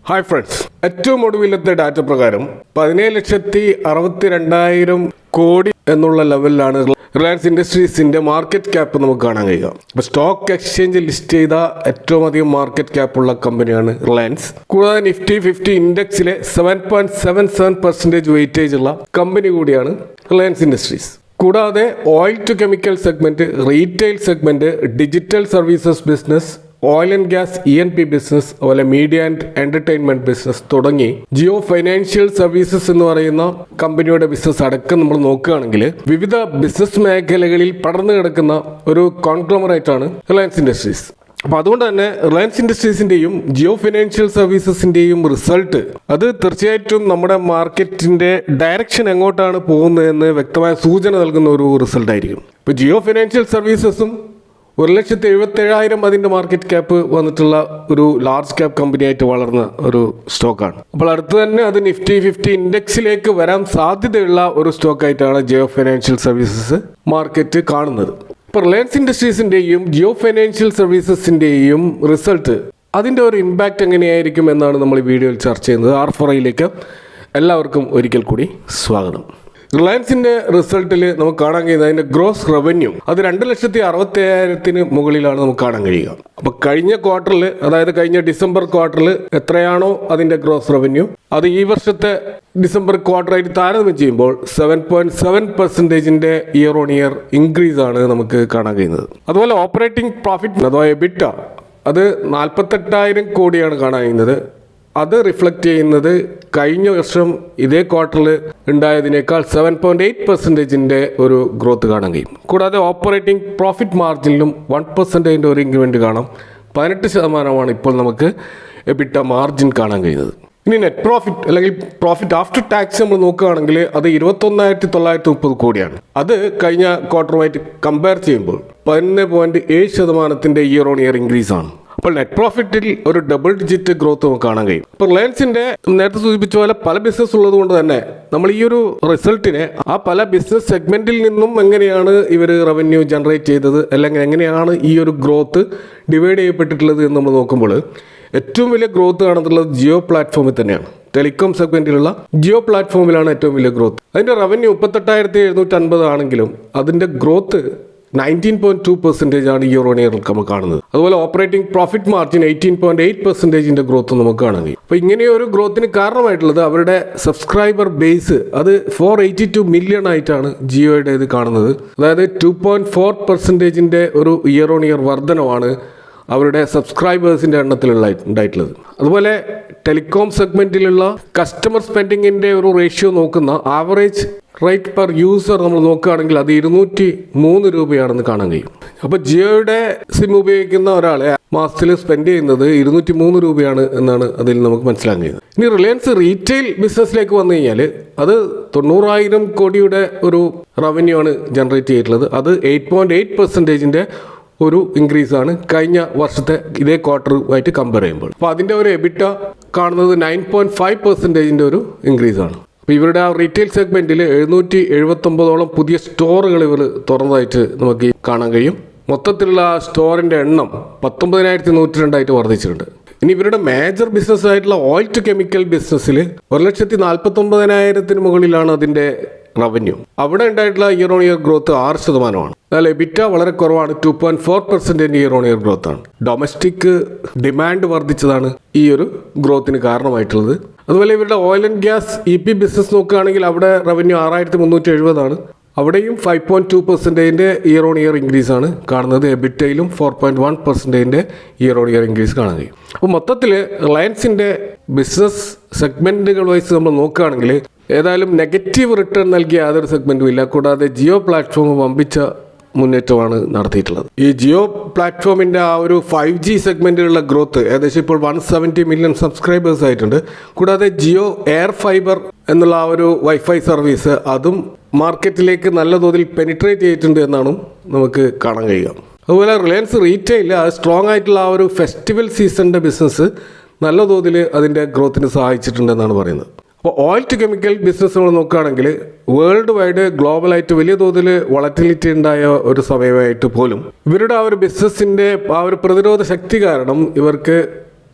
Hi friends, ഏറ്റവും ഒടുവിലത്തെ data പ്രകാരം 17,62,000 കോടി എന്നുള്ള ലെവലിലാണ് റിലയൻസ് ഇൻഡസ്ട്രീസിന്റെ മാർക്കറ്റ് ക്യാപ്പ് നമുക്ക് കാണാൻ കഴിയുക. അപ്പോൾ സ്റ്റോക്ക് എക്സ്ചേഞ്ചിൽ ലിസ്റ്റ് ചെയ്ത ഏറ്റവും അധികം മാർക്കറ്റ് ക്യാപ്പ് ഉള്ള കമ്പനിയാണ് റിലയൻസ്. കൂടാതെ നിഫ്റ്റി 50 ഇൻഡെക്സിലെ 7.77% വെയിറ്റേജ് ഉള്ള കമ്പനി കൂടിയാണ് റിലയൻസ് ഇൻഡസ്ട്രീസ്. കൂടാതെ oil to chemical segment, retail segment, digital services business, oil and gas ENP business, അതുപോലെ മീഡിയ ആൻഡ് എന്റർടൈൻമെന്റ് ബിസിനസ് തുടങ്ങി ജിയോ ഫൈനാൻഷ്യൽ സർവീസസ് എന്ന് പറയുന്ന കമ്പനിയുടെ ബിസിനസ് അടക്കം നമ്മൾ നോക്കുകയാണെങ്കിൽ വിവിധ ബിസിനസ് മേഖലകളിൽ പടർന്നു കിടക്കുന്ന ഒരു കോൺഗ്ലോമറേറ്റ് ആണ് റിലയൻസ് ഇൻഡസ്ട്രീസ്. അപ്പോൾ അതുകൊണ്ട് തന്നെ റിലയൻസ് ഇൻഡസ്ട്രീസിന്റെയും ജിയോ ഫൈനാൻഷ്യൽ സർവീസസിന്റെയും റിസൾട്ട് അത് തീർച്ചയായിട്ടും നമ്മുടെ മാർക്കറ്റിന്റെ ഡയറക്ഷൻ എങ്ങോട്ടാണ് പോകുന്നതെന്ന് വ്യക്തമായ സൂചന നൽകുന്ന ഒരു റിസൾട്ട് ആയിരിക്കും. ഇപ്പോൾ ജിയോ ഫൈനാൻഷ്യൽ സർവീസസും 1,77,000 അതിൻ്റെ മാർക്കറ്റ് ക്യാപ്പ് വന്നിട്ടുള്ള ഒരു ലാർജ് ക്യാപ്പ് കമ്പനിയായിട്ട് വളർന്ന ഒരു സ്റ്റോക്കാണ്. അപ്പോൾ അടുത്ത് തന്നെ അത് നിഫ്റ്റി 50 ഇൻഡെക്സിലേക്ക് വരാൻ സാധ്യതയുള്ള ഒരു സ്റ്റോക്കായിട്ടാണ് ജിയോ ഫൈനാൻഷ്യൽ സർവീസസ് മാർക്കറ്റ് കാണുന്നത്. ഇപ്പോൾ റിലയൻസ് ഇൻഡസ്ട്രീസിൻ്റെയും ജിയോ ഫൈനാൻഷ്യൽ സർവീസസിൻ്റെയും റിസൾട്ട് അതിൻ്റെ ഒരു ഇമ്പാക്റ്റ് എങ്ങനെയായിരിക്കും എന്നാണ് നമ്മൾ ഈ വീഡിയോയിൽ ചർച്ച ചെയ്യുന്നത്. R4iലേക്ക് എല്ലാവർക്കും ഒരിക്കൽ കൂടി സ്വാഗതം. റിലയൻസിന്റെ റിസൾട്ടിൽ നമുക്ക് കാണാൻ കഴിയുന്നത് അതിന്റെ ഗ്രോസ് റവന്യൂ അത് 2,60,000 മുകളിലാണ് നമുക്ക് കാണാൻ കഴിയുക. അപ്പൊ കഴിഞ്ഞ ക്വാർട്ടറിൽ, അതായത് കഴിഞ്ഞ ഡിസംബർ ക്വാർട്ടറിൽ എത്രയാണോ അതിന്റെ ഗ്രോസ് റവന്യൂ അത് ഈ വർഷത്തെ ഡിസംബർ ക്വാർട്ടറായിട്ട് താരതമ്യം ചെയ്യുമ്പോൾ 7.7% ഇയർ ഓൺ ഇയർ ഇൻക്രീസ് ആണ് നമുക്ക് കാണാൻ കഴിയുന്നത്. അതുപോലെ ഓപ്പറേറ്റിംഗ് പ്രോഫിറ്റ് അഥവാ എബിറ്റ അത് 48,000 കോടിയാണ് കാണാൻ കഴിയുന്നത്. അത് റിഫ്ലക്റ്റ് ചെയ്യുന്നത് കഴിഞ്ഞ വർഷം ഇതേ ക്വാർട്ടറിൽ ഉണ്ടായതിനേക്കാൾ 7.8% ഒരു ഗ്രോത്ത് കാണാൻ കഴിയും. കൂടാതെ ഓപ്പറേറ്റിംഗ് പ്രോഫിറ്റ് മാർജിനിലും 1% ഒരു ഇൻക്രിമെൻറ്റ് കാണാം. 18% ഇപ്പോൾ നമുക്ക് എബിറ്റ മാർജിൻ കാണാൻ കഴിയുന്നത്. ഇനി നെറ്റ് പ്രോഫിറ്റ് അല്ലെങ്കിൽ പ്രോഫിറ്റ് ആഫ്റ്റർ ടാക്സ് നമ്മൾ നോക്കുകയാണെങ്കിൽ അത് 21,930 കോടിയാണ്. അത് കഴിഞ്ഞ ക്വാർട്ടറുമായിട്ട് കമ്പയർ ചെയ്യുമ്പോൾ 11.7% ഇയർ ഓൺ ഇയർ ഇൻക്രീസ് ആണ്. അപ്പോൾ നെറ്റ് പ്രോഫിറ്റിൽ ഒരു ഡബിൾ ഡിജിറ്റ് ഗ്രോത്ത് നമുക്ക് കാണാൻ കഴിയും. അപ്പോൾ റിലയൻസിന്റെ നേരത്തെ സൂചിപ്പിച്ച പോലെ പല ബിസിനസ് ഉള്ളത് കൊണ്ട് തന്നെ നമ്മൾ ഈ ഒരു റിസൾട്ടിനെ ആ പല ബിസിനസ് സെഗ്മെന്റിൽ നിന്നും എങ്ങനെയാണ് ഇവർ റവന്യൂ ജനറേറ്റ് ചെയ്തത്, അല്ലെങ്കിൽ എങ്ങനെയാണ് ഈ ഒരു ഗ്രോത്ത് ഡിവൈഡ് ചെയ്യപ്പെട്ടിട്ടുള്ളത് എന്ന് നമ്മൾ നോക്കുമ്പോൾ ഏറ്റവും വലിയ ഗ്രോത്ത് കാണുന്നുള്ളത് ജിയോ പ്ലാറ്റ്ഫോമിൽ തന്നെയാണ്. ടെലികോം സെഗ്മെന്റിലുള്ള ജിയോ പ്ലാറ്റ്ഫോമിലാണ് ഏറ്റവും വലിയ ഗ്രോത്ത്. അതിന്റെ റവന്യൂ 38,750 ആണെങ്കിലും അതിന്റെ ഗ്രോത്ത് 19.2% ആണ് ഇയർ ഓൺ ഇയർ നമുക്ക് കാണുന്നത്. അതുപോലെ ഓപ്പറേറ്റിംഗ് പ്രോഫിറ്റ് മാർജിൻ 18.8% ഗ്രോത്ത് നമുക്ക് കാണാൻ കഴിയും. അപ്പോൾ ഇങ്ങനെയൊരു ഗ്രോത്തിന് കാരണമായിട്ടുള്ളത് അവരുടെ സബ്സ്ക്രൈബർ ബേസ് അത് 482 മില്യൺ ആയിട്ടാണ് ജിയോയുടെ ഇത് കാണുന്നത്. അതായത് 2.4% ഒരു ഇയർ ഓൺ ഇയർ വർധനമാണ് അവരുടെ സബ്സ്ക്രൈബേഴ്സിന്റെ എണ്ണത്തിലുള്ള ഉണ്ടായിട്ടുള്ളത്. അതുപോലെ ടെലികോം സെഗ്മെന്റിലുള്ള കസ്റ്റമർ സ്പെൻഡിങ്ങിന്റെ ഒരു റേഷ്യോ നോക്കുന്ന ആവറേജ് റേറ്റ് പെർ യൂസർ നമ്മൾ നോക്കുകയാണെങ്കിൽ അത് 203 രൂപയാണെന്ന് കാണാൻ കഴിയും. അപ്പോൾ ജിയോയുടെ സിം ഉപയോഗിക്കുന്ന ഒരാളെ മാസത്തിൽ സ്പെൻഡ് ചെയ്യുന്നത് 203 രൂപയാണ് എന്നാണ് അതിൽ നമുക്ക് മനസ്സിലാക്കാൻ കഴിയുന്നത്. ഇനി റിലയൻസ് റീറ്റെയിൽ ബിസിനസ്സിലേക്ക് വന്നു കഴിഞ്ഞാൽ അത് 90,000 കോടിയുടെ ഒരു റവന്യൂ ആണ് ജനറേറ്റ് ചെയ്തിട്ടുള്ളത്. അത് 8.8% ഒരു ഇൻക്രീസ് ആണ് കഴിഞ്ഞ വർഷത്തെ ഇതേ ക്വാർട്ടറുമായിട്ട് കമ്പയർ ചെയ്യുമ്പോൾ. അപ്പോൾ അതിൻ്റെ ഒരു എബിറ്റ കാണുന്നത് 9.5% ഒരു ഇൻക്രീസ് ആണ്. അപ്പോൾ ഇവരുടെ ആ റീറ്റെയിൽ സെഗ്മെന്റിൽ 779 പുതിയ സ്റ്റോറുകൾ ഇവർ തുറന്നതായിട്ട് നമുക്ക് കാണാൻ കഴിയും. മൊത്തത്തിലുള്ള സ്റ്റോറിന്റെ എണ്ണം 19,102 വർദ്ധിച്ചിട്ടുണ്ട്. ഇനി ഇവരുടെ മേജർ ബിസിനസ് ആയിട്ടുള്ള ഓയിൽ ടു കെമിക്കൽ ബിസിനസ്സിൽ 1,49,000 മുകളിലാണ് അതിന്റെ റവന്യൂ. അവിടെ ഉണ്ടായിട്ടുള്ള ഇയർ ഓൺ ഇയർ ഗ്രോത്ത് 6%. എന്നാൽ എബിറ്റ വളരെ കുറവാണ്, 2.4% ഇയർ ഓൺ ഇയർ ഗ്രോത്ത് ആണ്. ഡൊമസ്റ്റിക് ഡിമാൻഡ് വർദ്ധിച്ചതാണ് ഈ ഒരു ഗ്രോത്തിന് കാരണമായിട്ടുള്ളത്. അതുപോലെ ഇവരുടെ oil and gas EP business നോക്കുകയാണെങ്കിൽ അവിടെ റവന്യൂ 6,370 ആണ്. അവിടെയും 5.2% ഇയർ ഓൺ ഇയർ ഇൻക്രീസ് ആണ് കാണുന്നത്. എബിറ്റയിലും 4.1% ഇയർ ഓൺ ഇയർ ഇൻക്രീസ് കാണാൻ കഴിയും. അപ്പോൾ മൊത്തത്തിൽ റിലയൻസിന്റെ ബിസിനസ് സെഗ്മെന്റുകൾ വൈസ് നമ്മൾ നോക്കുകയാണെങ്കിൽ ഏതായാലും നെഗറ്റീവ് റിട്ടേൺ നൽകിയ യാതൊരു സെഗ്മെന്റും ഇല്ല. കൂടാതെ ജിയോ പ്ലാറ്റ്ഫോം വമ്പിച്ച മുന്നേറ്റമാണ് നടത്തിയിട്ടുള്ളത്. ഈ ജിയോ പ്ലാറ്റ്ഫോമിന്റെ ആ ഒരു 5G സെഗ്മെന്റിലുള്ള ഗ്രോത്ത് ഏകദേശം ഇപ്പോൾ 170 മില്യൺ സബ്സ്ക്രൈബേഴ്സ് ആയിട്ടുണ്ട്. കൂടാതെ ജിയോ എയർ ഫൈബർ എന്നുള്ള ആ ഒരു വൈഫൈ സർവീസ് അതും മാർക്കറ്റിലേക്ക് നല്ല തോതിൽ പെനിട്രേറ്റ് ചെയ്തിട്ടുണ്ട് എന്നാണ് നമുക്ക് കാണാൻ കഴിയുക. അതുപോലെ റിലയൻസ് റീറ്റെയിൽ സ്ട്രോങ് ആയിട്ടുള്ള ആ ഒരു ഫെസ്റ്റിവൽ സീസണിന്റെ ബിസിനസ് നല്ല തോതിൽ അതിന്റെ ഗ്രോത്തിന് സഹായിച്ചിട്ടുണ്ടെന്നാണ് പറയുന്നത്. അപ്പോൾ ഓയിൽ ടു കെമിക്കൽ ബിസിനസ് നമ്മൾ നോക്കുകയാണെങ്കിൽ വേൾഡ് വൈഡ് ഗ്ലോബലായിട്ട് വലിയ തോതിൽ വളറ്റിലിറ്റി ഉണ്ടായ ഒരു സമയമായിട്ട് പോലും ഇവരുടെ ആ ഒരു ബിസിനസ്സിൻ്റെ ആ ഒരു പ്രതിരോധ ശക്തി കാരണം ഇവർക്ക്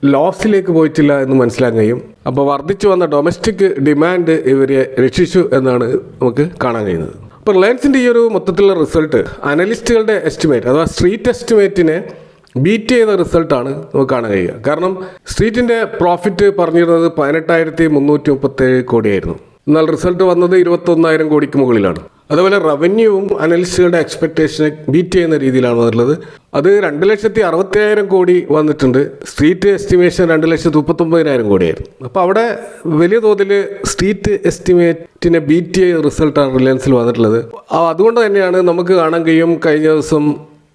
ലോസിലേക്ക് പോയിട്ടില്ല എന്ന് മനസ്സിലാക്കാൻ കഴിയും. അപ്പോൾ വർദ്ധിച്ചു വന്ന ഡൊമസ്റ്റിക് ഡിമാൻഡ് ഇവരെ രക്ഷിച്ചു എന്നാണ് നമുക്ക് കാണാൻ കഴിയുന്നത്. അപ്പോൾ റിലയൻസിൻ്റെ ഈ ഒരു മൊത്തത്തിലുള്ള റിസൾട്ട് അനലിസ്റ്റുകളുടെ എസ്റ്റിമേറ്റ് അഥവാ സ്ട്രീറ്റ് എസ്റ്റിമേറ്റിനെ ബീറ്റ് ചെയ്ത റിസൾട്ടാണ് നമുക്ക് കാണാൻ കഴിയുക. കാരണം സ്ട്രീറ്റിൻ്റെ പ്രോഫിറ്റ് പറഞ്ഞിരുന്നത് 18,337 കോടിയായിരുന്നു. എന്നാൽ റിസൾട്ട് വന്നത് 21,000 കോടിക്ക് മുകളിലാണ്. അതുപോലെ റവന്യൂവും അനലിസ്റ്റുകളുടെ എക്സ്പെക്ടേഷനെ ബീറ്റ് ചെയ്യുന്ന രീതിയിലാണ് വന്നിട്ടുള്ളത്. അത് 2,60,000 കോടി വന്നിട്ടുണ്ട്. Street estimation 2,39,000 കോടിയായിരുന്നു. അപ്പോൾ അവിടെ വലിയ തോതിൽ സ്ട്രീറ്റ് എസ്റ്റിമേറ്റിനെ ബീറ്റ് ചെയ്ത റിസൾട്ടാണ് റിലയൻസിൽ വന്നിട്ടുള്ളത്. അതുകൊണ്ട് തന്നെയാണ് നമുക്ക് കാണാൻ കഴിയും കഴിഞ്ഞ ദിവസം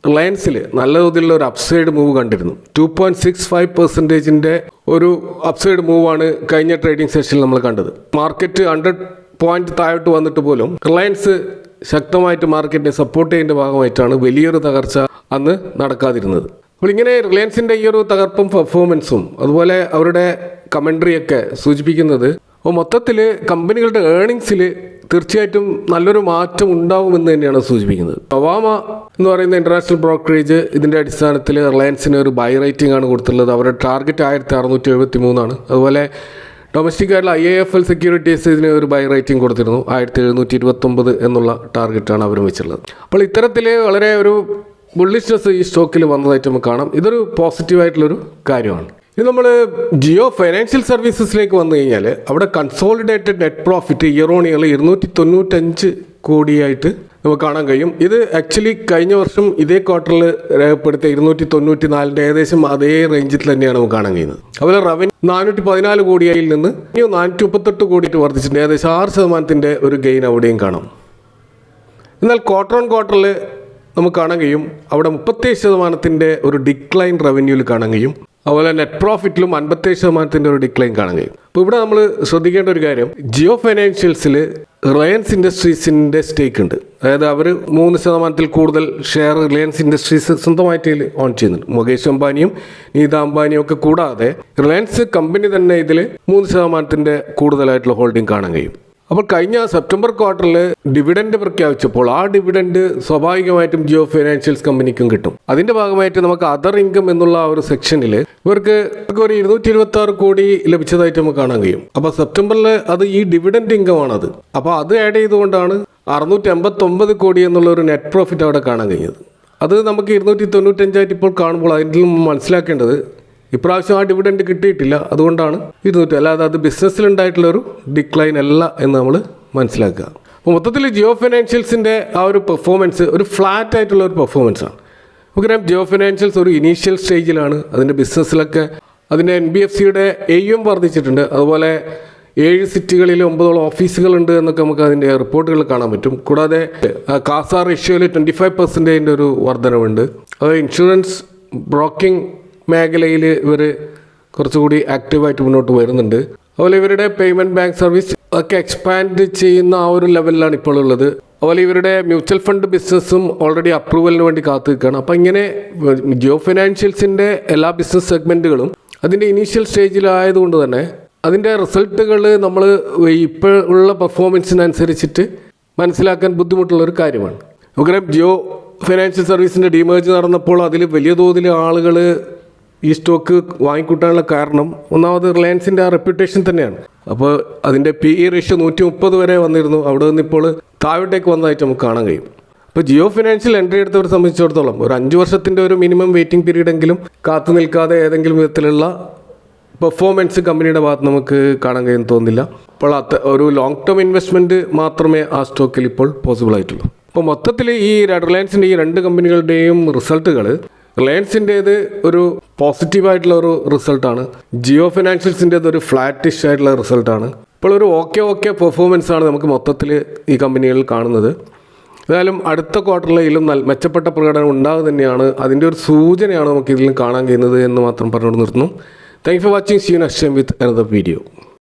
റിലയൻസിൽ നല്ല തോതിലുള്ള ഒരു അപ്സൈഡ് മൂവ് കണ്ടിരുന്നു. 2.65% ഒരു അപ്സൈഡ് മൂവാണ് കഴിഞ്ഞ ട്രേഡിംഗ് സെഷനിൽ നമ്മൾ കണ്ടത്. മാർക്കറ്റ് 100 പോയിന്റ് താഴോട്ട് വന്നിട്ട് പോലും റിലയൻസ് ശക്തമായിട്ട് മാർക്കറ്റിനെ സപ്പോർട്ട് ചെയ്യുന്ന ഭാഗമായിട്ടാണ് വലിയൊരു തകർച്ച അന്ന് നടക്കാതിരുന്നത്. അപ്പോൾ ഇങ്ങനെ റിലയൻസിൻ്റെ ഈ ഒരു തകർപ്പും പെർഫോമൻസും അതുപോലെ അവരുടെ കമൻട്രിയൊക്കെ സൂചിപ്പിക്കുന്നത് മൊത്തത്തിൽ കമ്പനികളുടെ ഏർണിങ്സിൽ തീർച്ചയായിട്ടും നല്ലൊരു മാറ്റം ഉണ്ടാവുമെന്ന് തന്നെയാണ് സൂചിപ്പിക്കുന്നത്. പവാമ എന്ന് പറയുന്ന ഇന്റർനാഷണൽ ബ്രോക്കറേജ് ഇതിൻ്റെ അടിസ്ഥാനത്തിൽ റിലയൻസിന് ഒരു ബൈ റേറ്റിംഗ് ആണ് കൊടുത്തിട്ടുള്ളത്. അവരുടെ ടാർഗറ്റ് 1673 ആണ്. അതുപോലെ ഡൊമസ്റ്റിക് ആയിട്ടുള്ള IIFL സെക്യൂരിറ്റീസ് ഇതിന് ഒരു ബൈ റേറ്റിംഗ് കൊടുത്തിരുന്നു. 1729 എന്നുള്ള ടാർഗറ്റാണ് അവരും വെച്ചിട്ടുള്ളത്. അപ്പോൾ ഇത്തരത്തിൽ വളരെ ഒരു ബുള്ളിഷ്നെസ് ഈ സ്റ്റോക്കിൽ വന്നതായിട്ട് നമുക്ക് കാണാം. ഇതൊരു പോസിറ്റീവായിട്ടുള്ളൊരു കാര്യമാണ്. ഇത് നമ്മൾ ജിയോ ഫൈനാൻഷ്യൽ സർവീസസിലേക്ക് വന്നു കഴിഞ്ഞാൽ അവിടെ consolidated net profit year on year 295 കോടിയായിട്ട് നമുക്ക് കാണാൻ കഴിയും. ഇത് ആക്ച്വലി കഴിഞ്ഞ വർഷം ഇതേ ക്വാർട്ടറിൽ രേഖപ്പെടുത്തിയ 294 ഏകദേശം അതേ റേഞ്ചിൽ തന്നെയാണ് നമുക്ക് കാണാൻ കഴിയുന്നത്. അതുപോലെ റവന്യൂ 414 കോടിയിൽ നിന്ന് 438 കോടിയിട്ട് വർദ്ധിച്ചിട്ടുണ്ട്. ഏകദേശം 6% ഒരു ഗെയിൻ അവിടെയും കാണാം. എന്നാൽ ക്വാർട്ടർ ഓൺ ക്വാർട്ടറിൽ നമുക്ക് കാണാൻ കഴിയും അവിടെ 37% ഒരു ഡിക്ലൈൻ റവന്യൂവിൽ കാണാൻ കഴിയും. അതുപോലെ നെറ്റ് പ്രോഫിറ്റിലും 57% ഒരു ഡിക്ലൈൻ കാണാൻ കഴിയും. അപ്പോൾ ഇവിടെ നമ്മൾ ശ്രദ്ധിക്കേണ്ട ഒരു കാര്യം, ജിയോ ഫൈനാൻഷ്യൽസിൽ റിലയൻസ് ഇൻഡസ്ട്രീസിൻ്റെ സ്റ്റേക്ക് ഉണ്ട്. അതായത് അവർ 3% കൂടുതൽ ഷെയർ റിലയൻസ് ഇൻഡസ്ട്രീസ് സ്വന്തമായിട്ട് ഓൺ ചെയ്യുന്നുണ്ട്. മുകേഷ് അംബാനിയും നീത അംബാനിയും ഒക്കെ കൂടാതെ റിലയൻസ് കമ്പനി തന്നെ ഇതിൽ 3% കൂടുതലായിട്ടുള്ള ഹോൾഡിംഗ് കാണാൻ കഴിയും. അപ്പോൾ കഴിഞ്ഞ സെപ്റ്റംബർ ക്വാർട്ടറിൽ ഡിവിഡൻഡ് പ്രഖ്യാപിച്ചപ്പോൾ ആ ഡിവിഡൻഡ് സ്വാഭാവികമായിട്ടും ജിയോ ഫൈനാൻഷ്യൽസ് കമ്പനിക്കും കിട്ടും. അതിന്റെ ഭാഗമായിട്ട് നമുക്ക് അതർ ഇൻകം എന്നുള്ള ആ ഒരു സെക്ഷനിൽ ഇവർക്ക് ഒരു 226 കോടി ലഭിച്ചതായിട്ട് നമുക്ക് കാണാൻ കഴിയും. അപ്പോൾ സെപ്റ്റംബറിൽ അത് ഈ ഡിവിഡൻഡ് ഇൻകം ആണത്. അപ്പോൾ അത് ആഡ് ചെയ്തുകൊണ്ടാണ് 659 കോടി എന്നുള്ള ഒരു നെറ്റ് പ്രോഫിറ്റ് അവിടെ കാണാൻ കഴിഞ്ഞത്. അത് നമുക്ക് 295 ഇപ്പോൾ കാണുമ്പോൾ അതിൽ മനസ്സിലാക്കേണ്ടത് ഇപ്രാവശ്യം ആ ഡിവിഡൻഡ് കിട്ടിയിട്ടില്ല, അതുകൊണ്ടാണ് 200. അല്ലാതെ അത് ബിസിനസ്സിലുണ്ടായിട്ടുള്ളൊരു ഡിക്ലൈൻ അല്ല എന്ന് നമ്മൾ മനസ്സിലാക്കുക. അപ്പോൾ മൊത്തത്തിൽ ജിയോ ഫൈനാൻഷ്യൽസിൻ്റെ ആ ഒരു പെർഫോമൻസ് ഒരു ഫ്ലാറ്റ് ആയിട്ടുള്ള ഒരു പെർഫോമൻസാണ്. നമുക്കറിയാം ജിയോ ഫൈനാൻഷ്യൽസ് ഒരു ഇനീഷ്യൽ സ്റ്റേജിലാണ്. അതിൻ്റെ ബിസിനസ്സിലൊക്കെ അതിൻ്റെ NBFCയുടെ AUM വർദ്ധിച്ചിട്ടുണ്ട്. അതുപോലെ 7 സിറ്റികളിൽ 9 ഓഫീസുകളുണ്ട് എന്നൊക്കെ നമുക്ക് അതിൻ്റെ റിപ്പോർട്ടുകൾ കാണാൻ പറ്റും. കൂടാതെ കാസ റേഷ്യോയിൽ 25% ഒരു വർധനവുണ്ട്. അത് ഇൻഷുറൻസ് ബ്രോക്കിംഗ് മേഖലയിൽ ഇവർ കുറച്ചുകൂടി ആക്റ്റീവായിട്ട് മുന്നോട്ട് വരുന്നുണ്ട്. അതുപോലെ ഇവരുടെ പേയ്മെൻറ്റ് ബാങ്ക് സർവീസ് ഒക്കെ എക്സ്പാൻഡ് ചെയ്യുന്ന ആ ഒരു ലെവലിലാണ് ഇപ്പോൾ ഉള്ളത്. അതുപോലെ ഇവരുടെ മ്യൂച്വൽ ഫണ്ട് ബിസിനസ്സും ഓൾറെഡി അപ്രൂവലിന് വേണ്ടി കാത്തു നിൽക്കുകയാണ്. അപ്പോൾ ഇങ്ങനെ ജിയോ ഫൈനാൻഷ്യൽസിൻ്റെ എല്ലാ ബിസിനസ് സെഗ്മെൻറ്റുകളും അതിൻ്റെ ഇനീഷ്യൽ സ്റ്റേജിലായതുകൊണ്ട് തന്നെ അതിൻ്റെ റിസൾട്ടുകൾ നമ്മൾ ഇപ്പോൾ ഉള്ള പെർഫോമൻസിനനുസരിച്ചിട്ട് മനസ്സിലാക്കാൻ ബുദ്ധിമുട്ടുള്ളൊരു കാര്യമാണ്. നമുക്കറിയാം ജിയോ ഫൈനാൻഷ്യൽ സർവീസിൻ്റെ ഡീമേർജ് നടന്നപ്പോൾ അതിൽ വലിയ തോതിൽ ആളുകൾ ഈ സ്റ്റോക്ക് വാങ്ങിക്കൂട്ടാനുള്ള കാരണം ഒന്നാമത് റിലയൻസിൻ്റെ ആ റെപ്യൂട്ടേഷൻ തന്നെയാണ്. അപ്പോൾ അതിൻ്റെ PE റേഷ്യോ 130 വരെ വന്നിരുന്നു. അവിടെ നിന്ന് ഇപ്പോൾ താഴോട്ടേക്ക് വന്നതായിട്ട് നമുക്ക് കാണാൻ കഴിയും. അപ്പോൾ ജിയോ ഫൈനാൻഷ്യൽ എൻട്രി എടുത്തവരെ സംബന്ധിച്ചിടത്തോളം ഒരു 5 വർഷത്തിൻ്റെ ഒരു മിനിമം വെയിറ്റിംഗ് പീരീഡെങ്കിലും കാത്തു നിൽക്കാതെ ഏതെങ്കിലും വിധത്തിലുള്ള പെർഫോമൻസ് കമ്പനിയുടെ ഭാഗത്ത് നമുക്ക് കാണാൻ കഴിയുമെന്ന് തോന്നുന്നില്ല. അപ്പോൾ ഒരു ലോങ് ടേം ഇൻവെസ്റ്റ്മെൻറ്റ് മാത്രമേ ആ സ്റ്റോക്കിൽ ഇപ്പോൾ പോസിബിൾ ആയിട്ടുള്ളൂ. അപ്പോൾ മൊത്തത്തിൽ ഈ റിലയൻസിൻ്റെ ഈ 2 കമ്പനികളുടെയും റിസൾട്ടുകൾ റിലയൻസിൻ്റേത് ഒരു പോസിറ്റീവായിട്ടുള്ള ഒരു റിസൾട്ടാണ്. ജിയോ ഫൈനാൻഷ്യൽസിൻ്റേത് ഒരു ഫ്ലാറ്റിഷ് ആയിട്ടുള്ള റിസൾട്ടാണ്. ഇപ്പോൾ ഒരു ഓക്കെ പെർഫോമൻസ് ആണ് നമുക്ക് മൊത്തത്തിൽ ഈ കമ്പനികളിൽ കാണുന്നത്. ഏതായാലും അടുത്ത ക്വാർട്ടറിൽ ഇതിലും മെച്ചപ്പെട്ട പ്രകടനം ഉണ്ടാകുക തന്നെയാണ്. അതിൻ്റെ ഒരു സൂചനയാണ് നമുക്ക് ഇതിലും കാണാൻ കഴിയുന്നത് എന്ന് മാത്രം പറഞ്ഞുകൊണ്ട് നിർത്തുന്നു. Thank you for watching. See you next time with another video.